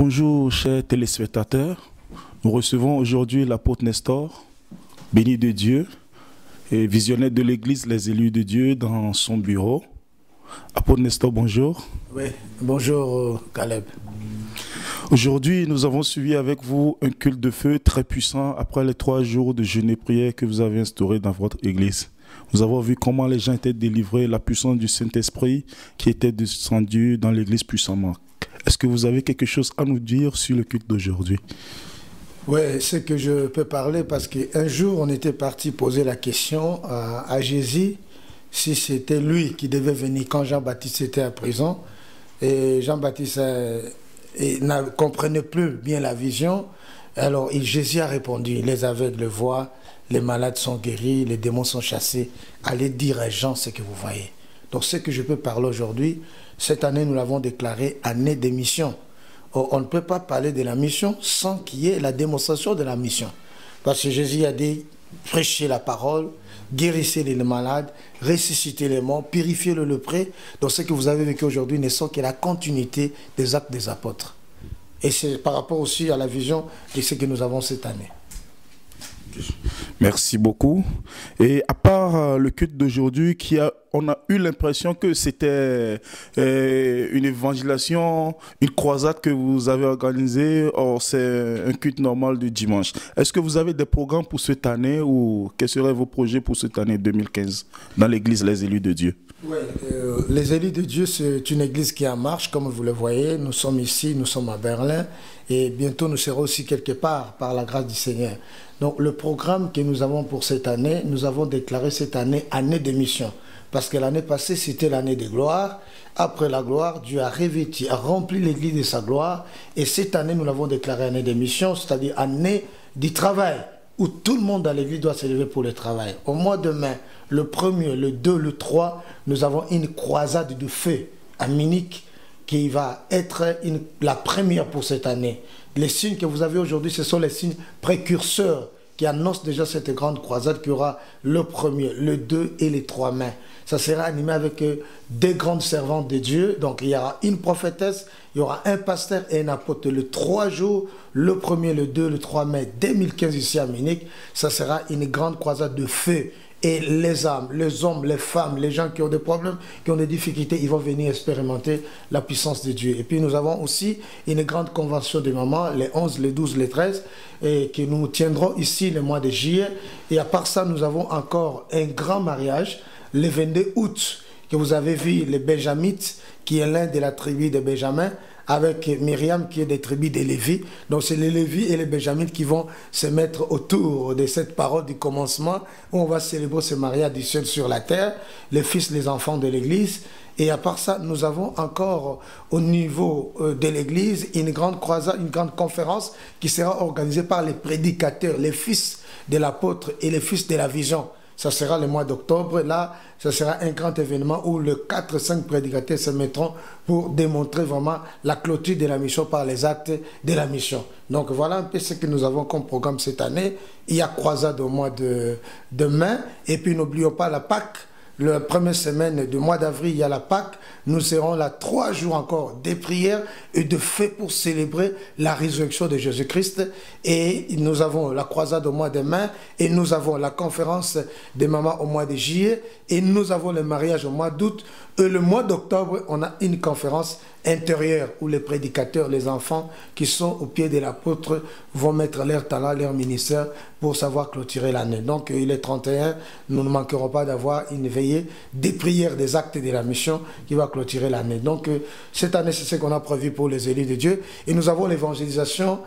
Bonjour chers téléspectateurs, nous recevons aujourd'hui l'apôtre Nestor, béni de Dieu et visionnaire de l'église Les Élus de Dieu dans son bureau. Apôtre Nestor, bonjour. Oui, bonjour Caleb. Aujourd'hui, nous avons suivi avec vous un culte de feu très puissant après les 3 jours de jeûne et prière que vous avez instauré dans votre église. Nous avons vu comment les gens étaient délivrés, la puissance du Saint-Esprit qui était descendue dans l'église puissamment. Est-ce que vous avez quelque chose à nous dire sur le culte d'aujourd'hui? Oui, c'est que je peux parler parce qu'un jour, on était parti poser la question à Jésus si c'était lui qui devait venir quand Jean-Baptiste était à prison. Et Jean-Baptiste ne comprenait plus bien la vision. Alors Jésus a répondu, les aveugles voient, les malades sont guéris, les démons sont chassés. Allez dire à Jean ce que vous voyez. Donc ce que je peux parler aujourd'hui, cette année nous l'avons déclaré année des missions. On ne peut pas parler de la mission sans qu'il y ait la démonstration de la mission. Parce que Jésus a dit, prêchez la parole, guérissez les malades, ressuscitez les morts, purifiez le lépreux. Donc ce que vous avez vécu aujourd'hui ne sont que la continuité des actes des apôtres. Et c'est par rapport aussi à la vision de ce que nous avons cette année. Merci beaucoup. Et à part le culte d'aujourd'hui, on a eu l'impression que c'était une évangélisation, une croisade que vous avez organisée. Or, c'est un culte normal du dimanche. Est-ce que vous avez des programmes pour cette année ou quels seraient vos projets pour cette année 2015 dans l'église Les Élus de Dieu? Oui, les Élus de Dieu, c'est une église qui est en marche, comme vous le voyez. Nous sommes ici, nous sommes à Berlin et bientôt nous serons aussi quelque part par la grâce du Seigneur. Donc le programme que nous avons pour cette année, nous avons déclaré cette année, année de mission. Parce que l'année passée, c'était l'année de gloire. Après la gloire, Dieu a revêtu, a rempli l'église de sa gloire. Et cette année, nous l'avons déclaré année de mission, c'est-à-dire année du travail, où tout le monde dans l'église doit se lever pour le travail. Au mois de mai, le 1er, le 2, le 3, nous avons une croisade de feu à Munich qui va être la première pour cette année. Les signes que vous avez aujourd'hui, ce sont les signes précurseurs qui annoncent déjà cette grande croisade qui aura le 1er, le 2 et les 3 mai. Ça sera animé avec des grandes servantes de Dieu. Donc il y aura une prophétesse, il y aura un pasteur et un apôtre. Le 3 jours, le 1er, le 2, le 3 mai 2015 ici à Munich, ça sera une grande croisade de feu. Et les âmes, les hommes, les femmes, les gens qui ont des problèmes, qui ont des difficultés, ils vont venir expérimenter la puissance de Dieu. Et puis nous avons aussi une grande convention des mamans, les 11, les 12, les 13, et que nous tiendrons ici le mois de juillet. Et à part ça, nous avons encore un grand mariage, le 22 août, que vous avez vu, les Benjamites, qui est l'un de la tribu de Benjamin, avec Myriam qui est des tribus des Lévis. Donc c'est les Lévis et les Benjamites qui vont se mettre autour de cette parole du commencement où on va célébrer ce mariage du ciel sur la terre, les fils, les enfants de l'église. Et à part ça, nous avons encore au niveau de l'église une grande croisade, une grande conférence qui sera organisée par les prédicateurs, les fils de l'apôtre et les fils de la vision. Ça sera le mois d'octobre. Là, ça sera un grand événement où les 4-5 prédicateurs se mettront pour démontrer vraiment la clôture de la mission par les actes de la mission. Donc voilà un peu ce que nous avons comme programme cette année. Il y a croisade au mois de mai. Et puis n'oublions pas la Pâque. La première semaine du mois d'avril, il y a la Pâque. Nous serons là 3 jours encore des prières et de fêtes pour célébrer la résurrection de Jésus-Christ. Et nous avons la croisade au mois de mai. Et nous avons la conférence des mamans au mois de juillet. Et nous avons le mariage au mois d'août. Et le mois d'octobre, on a une conférence intérieure où les prédicateurs, les enfants qui sont au pied de l'apôtre vont mettre leur talent, leur ministère pour savoir clôturer l'année. Donc il est 31, nous ne manquerons pas d'avoir une veillée des prières, des actes de la mission qui va clôturer l'année. Donc cette année, c'est ce qu'on a prévu pour les élus de Dieu. Et nous avons l'évangélisation,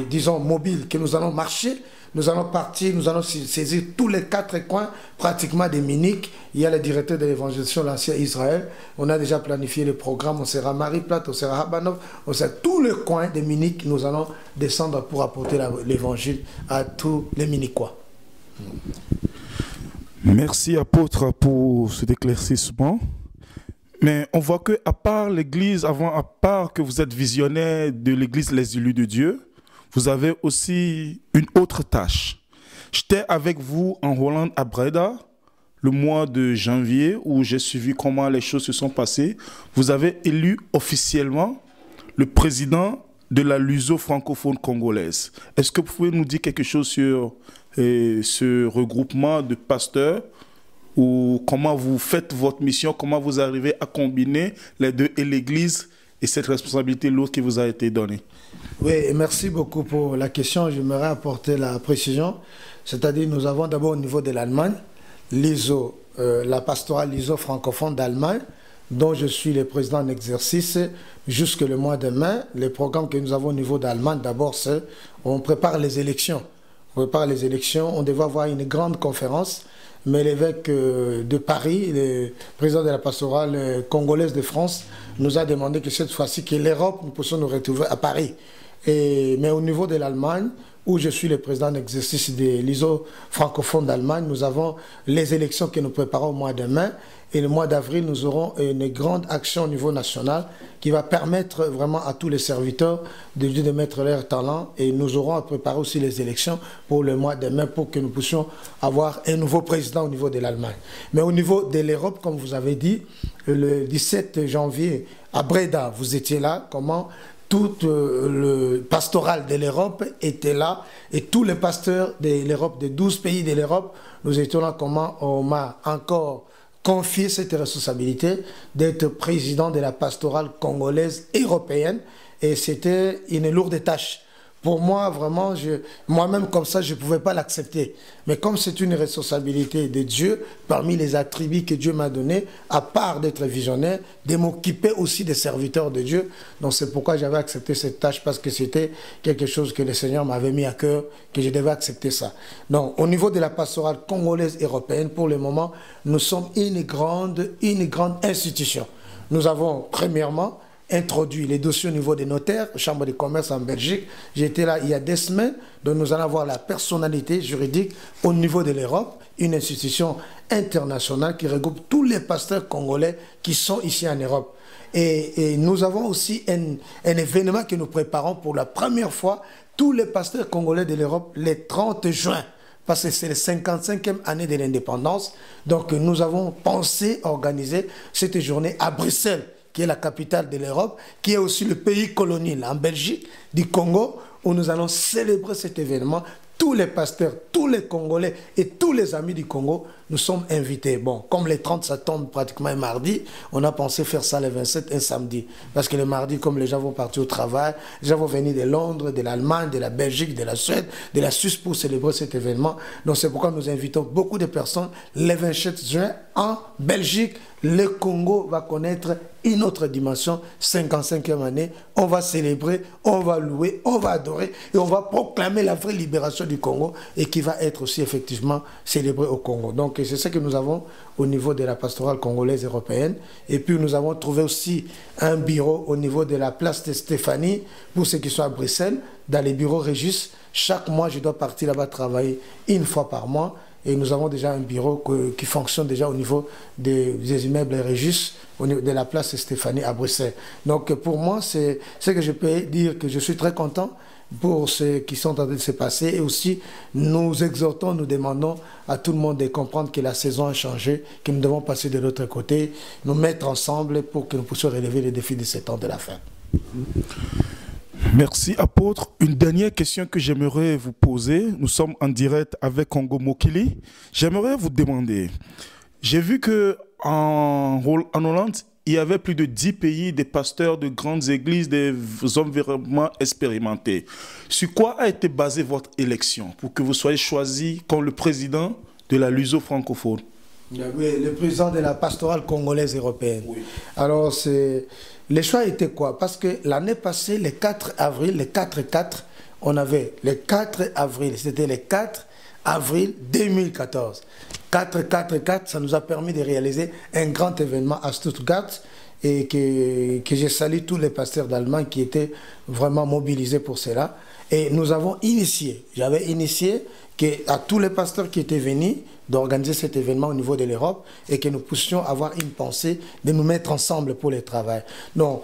disons, mobile, que nous allons marcher. Nous allons partir, nous allons saisir tous les 4 coins pratiquement de Munich. Il y a le directeur de l'évangélisation, l'ancien Israël. On a déjà planifié le programme. On sera à Marie-Plate, on sera à Habanov, on sera tous les coins de Munich. Nous allons descendre pour apporter l'évangile à tous les Munichois. Merci apôtre pour cet éclaircissement. Mais on voit que à part l'église, à part que vous êtes visionnaire de l'église Les Élus de Dieu, vous avez aussi une autre tâche. J'étais avec vous en Hollande à Breda le mois de janvier où j'ai suivi comment les choses se sont passées. Vous avez élu officiellement le président de la luso francophone congolaise. Est-ce que vous pouvez nous dire quelque chose sur ce regroupement de pasteurs ou comment vous faites votre mission, comment vous arrivez à combiner les deux et l'Église et cette responsabilité lourde qui vous a été donnée? Oui, merci beaucoup pour la question. J'aimerais apporter la précision. C'est-à-dire, nous avons d'abord au niveau de l'Allemagne, l'ISO, la pastorale l'ISO francophone d'Allemagne, dont je suis le président en exercice jusque le mois de mai. Les programmes que nous avons au niveau d'Allemagne, d'abord, c'est on prépare les élections. On prépare les élections. On devait avoir une grande conférence, mais l'évêque de Paris, le président de la pastorale congolaise de France, nous a demandé que cette fois-ci, que l'Europe, nous puissions nous retrouver à Paris. Mais au niveau de l'Allemagne, où je suis le président en exercice de l'ISO francophone d'Allemagne, nous avons les élections que nous préparons au mois de mai. Et le mois d'avril, nous aurons une grande action au niveau national qui va permettre vraiment à tous les serviteurs de Dieu de mettre leur talent. Et nous aurons à préparer aussi les élections pour le mois de mai pour que nous puissions avoir un nouveau président au niveau de l'Allemagne. Mais au niveau de l'Europe, comme vous avez dit, le 17 janvier à Breda, vous étiez là, comment tout le pastoral de l'Europe était là et tous les pasteurs de l'Europe, des 12 pays de l'Europe, nous étions là, comment on m'a encore confié cette responsabilité d'être président de la pastorale congolaise européenne et c'était une lourde tâche. Pour moi, vraiment, moi-même comme ça, je ne pouvais pas l'accepter. Mais comme c'est une responsabilité de Dieu, parmi les attributs que Dieu m'a donnés, à part d'être visionnaire, de m'occuper aussi des serviteurs de Dieu. Donc c'est pourquoi j'avais accepté cette tâche, parce que c'était quelque chose que le Seigneur m'avait mis à cœur, que je devais accepter ça. Donc au niveau de la pastorale congolaise européenne, pour le moment, nous sommes une grande institution. Nous avons, premièrement, introduit les dossiers au niveau des notaires, Chambre de commerce en Belgique. J'étais là il y a 2 semaines, donc nous allons avoir la personnalité juridique au niveau de l'Europe, une institution internationale qui regroupe tous les pasteurs congolais qui sont ici en Europe. Et nous avons aussi un événement que nous préparons pour la première fois, tous les pasteurs congolais de l'Europe, le 30 juin. Parce que c'est la 55e année de l'indépendance. Donc nous avons pensé organiser cette journée à Bruxelles, qui est la capitale de l'Europe, qui est aussi le pays colonial en Belgique, du Congo, où nous allons célébrer cet événement. Tous les pasteurs, tous les Congolais et tous les amis du Congo, nous sommes invités. Bon, comme les 30, ça tombe pratiquement un mardi, on a pensé faire ça le 27, un samedi. Parce que le mardi, comme les gens vont partir au travail, les gens vont venir de Londres, de l'Allemagne, de la Belgique, de la Suède, de la Suisse pour célébrer cet événement. Donc c'est pourquoi nous invitons beaucoup de personnes le 27 juin en Belgique. Le Congo va connaître une autre dimension, 55e année. On va célébrer, on va louer, on va adorer et on va proclamer la vraie libération du Congo et qui va être aussi effectivement célébrée au Congo. Donc c'est ce que nous avons au niveau de la pastorale congolaise européenne. Et puis nous avons trouvé aussi un bureau au niveau de la place de Stéphanie pour ceux qui sont à Bruxelles, dans les bureaux Régis. Chaque mois, je dois partir là-bas travailler 1 fois par mois. Et nous avons déjà un bureau qui fonctionne déjà au niveau des immeubles Régis, au niveau de la place Stéphanie à Bruxelles. Donc pour moi, c'est ce que je peux dire, que je suis très content pour ce qui sont en train de se passer. Et aussi, nous exhortons, nous demandons à tout le monde de comprendre que la saison a changé, que nous devons passer de l'autre côté, nous mettre ensemble pour que nous puissions relever les défis de ces temps de la fin. Merci, apôtre. Une dernière question que j'aimerais vous poser. Nous sommes en direct avec Congo Mokili. J'aimerais vous demander, j'ai vu qu'en Hollande, il y avait plus de 10 pays, des pasteurs de grandes églises, des hommes vraiment expérimentés. Sur quoi a été basée votre élection pour que vous soyez choisi comme le président de la luso francophone? Oui, le président de la pastorale congolaise européenne. Oui. Alors, le choix était quoi? Parce que l'année passée, le 4 avril, le 4-4, on avait le 4 avril, c'était le 4 avril 2014. 4-4-4, ça nous a permis de réaliser un grand événement à Stuttgart et que j'ai salué tous les pasteurs d'Allemagne qui étaient vraiment mobilisés pour cela. Et nous avons initié, j'avais initié à tous les pasteurs qui étaient venus d'organiser cet événement au niveau de l'Europe et que nous puissions avoir une pensée de nous mettre ensemble pour le travail. Donc,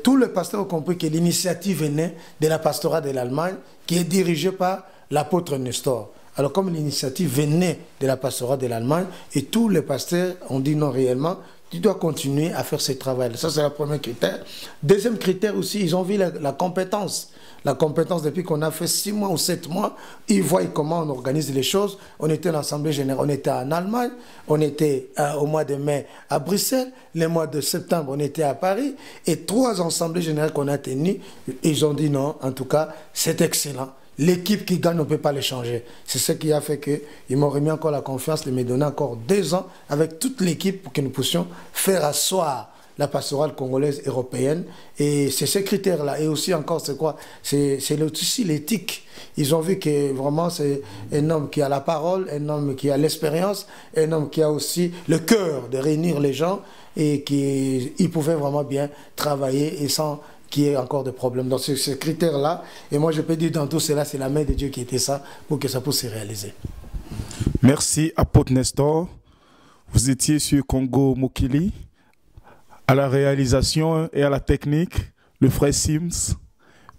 tous les pasteurs ont compris que l'initiative venait de la pastorale de l'Allemagne qui est dirigée par l'apôtre Nestor. Alors, comme l'initiative venait de la pastorale de l'Allemagne et tous les pasteurs ont dit non réellement, tu dois continuer à faire ce travail. Ça, c'est le premier critère. Deuxième critère aussi, ils ont vu la compétence. La compétence, depuis qu'on a fait 6 mois ou 7 mois, ils voient comment on organise les choses. On était à l'Assemblée générale, on était en Allemagne, on était au mois de mai à Bruxelles, le mois de septembre, on était à Paris. Et 3 assemblées générales qu'on a tenues, ils ont dit non, en tout cas, c'est excellent. L'équipe qui gagne, on ne peut pas les changer. C'est ce qui a fait qu'ils m'ont remis encore la confiance de me donner encore 2 ans avec toute l'équipe pour que nous puissions faire asseoir la pastorale congolaise européenne. Et c'est ces critères-là. Et aussi encore, c'est quoi? C'est aussi l'éthique. Ils ont vu que vraiment c'est un homme qui a la parole, un homme qui a l'expérience, un homme qui a aussi le cœur de réunir les gens et qui pouvait vraiment bien travailler et sans qu'il y ait encore de problèmes. Donc ces critères-là, et moi je peux dire dans tout cela, c'est la main de Dieu qui était ça pour que ça puisse se réaliser. Merci, apôtre Nestor. Vous étiez sur Congo Mokili. À la réalisation et à la technique, le frère Sims.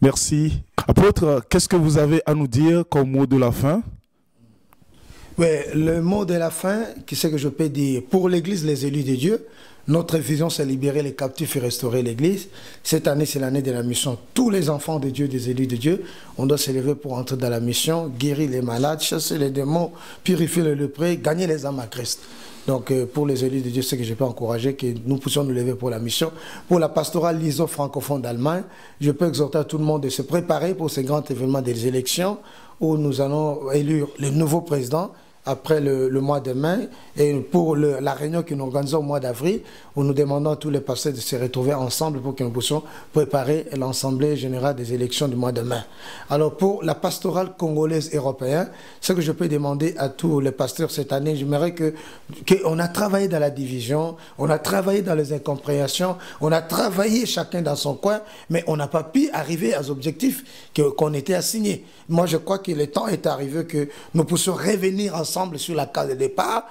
Merci. Apôtre, qu'est-ce que vous avez à nous dire comme mot de la fin? Oui, le mot de la fin, qu'est-ce que je peux dire? Pour l'Église, les élus de Dieu, notre vision, c'est libérer les captifs et restaurer l'Église. Cette année, c'est l'année de la mission. Tous les enfants de Dieu, des élus de Dieu, on doit s'élever pour entrer dans la mission, guérir les malades, chasser les démons, purifier les lépreux, gagner les âmes à Christ. Donc, pour les élus de Dieu, c'est que je peux encourager que nous puissions nous lever pour la mission. Pour la pastorale LISO francophone d'Allemagne, je peux exhorter à tout le monde de se préparer pour ce grand événement des élections où nous allons élire le nouveau président après le mois de mai, et pour la réunion que nous organisons au mois d'avril, où nous demandons à tous les pasteurs de se retrouver ensemble pour que nous puissions préparer l'Assemblée générale des élections du mois de mai. Alors pour la pastorale congolaise européenne, ce que je peux demander à tous les pasteurs cette année, j'aimerais qu'on a travaillé dans la division, on a travaillé dans les incompréhensions, on a travaillé chacun dans son coin, mais on n'a pas pu arriver aux objectifs qu'on était assignés. Moi je crois que le temps est arrivé que nous puissions revenir ensemble sur la case de départ,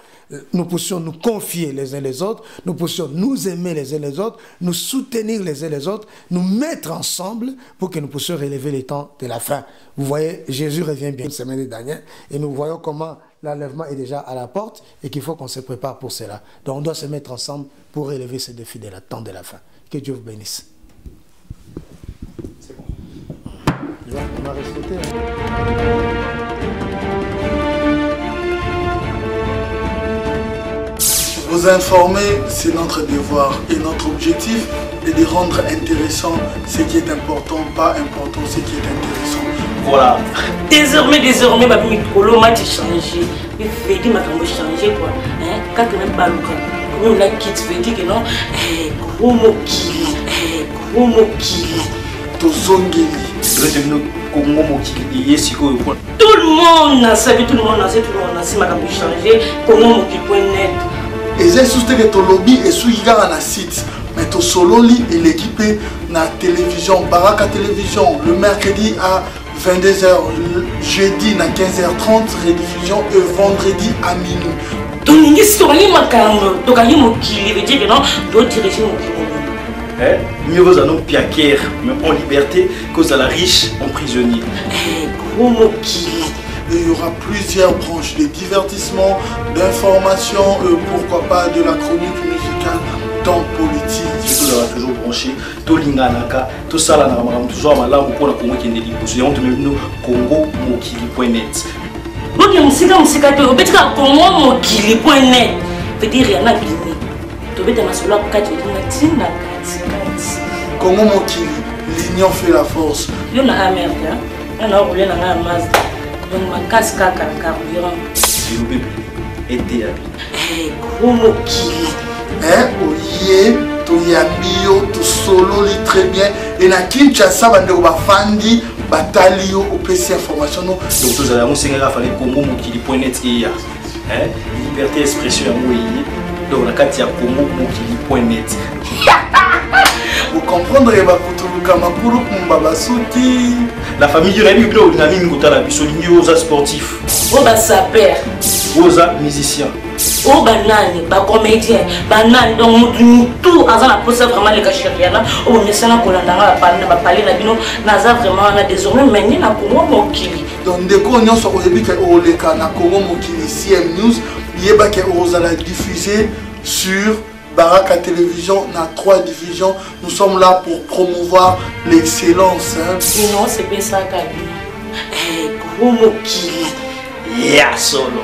nous puissions nous confier les uns les autres, nous puissions nous aimer les uns les autres, nous soutenir les uns les autres, nous mettre ensemble pour que nous puissions relever les temps de la fin. Vous voyez, Jésus revient bien une semaine dernière et nous voyons comment l'enlèvement est déjà à la porte et qu'il faut qu'on se prépare pour cela. Donc on doit se mettre ensemble pour relever ce défi de la temps de la fin. Que Dieu vous bénisse. C'est bon. On va respecter. Vous informer, c'est notre devoir et notre objectif est de rendre intéressant ce qui est important, pas important ce qui est intéressant. Voilà. Désormais, ma vie m'a changé. Mais Fedi m'a changé quoi. Quand même pas le cas. Comme on a quitté Fedi que non. Gros mokili. Gros mokili. Tozongeli. Tout le monde a savé, tout le monde a sait, tout le monde a sait, madame changé. Comment mokili.net. Et j'ai soutenu que ton lobby est sous le site. Mais ton solo lit et l'équipe na télévision, Baraka Télévision, le mercredi à 22h, jeudi à 15h30, rediffusion et vendredi à minuit. Donc, il y a mieux vaut un homme piaquer, mais en liberté, cause à la riche en prisonnier. Gros mokili. Et il y aura plusieurs branches de divertissement, d'information, pourquoi pas de la chronique musicale dans politique. Je dois toujours branché, tout l'inganaka, tout ça là, toujours à la pour la Congo qui est délicat. Nous avons nous Congo Mokili.net. Donc on Congo Mokili.net. Veut dire rien à Guinée. Tu veux te sur la carte de Congo Mokili, l'union fait la force. Il y a un merde, on a roulé dans la masse. Donc ma casque à carburant. Le bébé était habillé. Gros mokili. Oye, to yambio, to solo li très bien. Et na Kinshasa, bandeko bafandi, batalio, au PC information. Donc tous allons s'engager à faire Congo Mokili.net et liberté d'expression à moi. Donc la carte à Congo Mokili.net. Vous comprendrez, la famille de la vie, aux sportifs, aux sapeurs, aux musiciens, aux bananes, aux comédiens, bananes, donc tout à la poste vraiment les cachets, au médecin qu'on a parlé, vraiment désormais mené à Congo Mokili. Donc, dès qu'on a sur le Congo Mokili CM News, il y a diffusé sur Baraka Télévision, na 3 divisions. Nous sommes là pour promouvoir l'excellence. Non, c'est pas ça, Kabi. Gros mokili. Ya solo.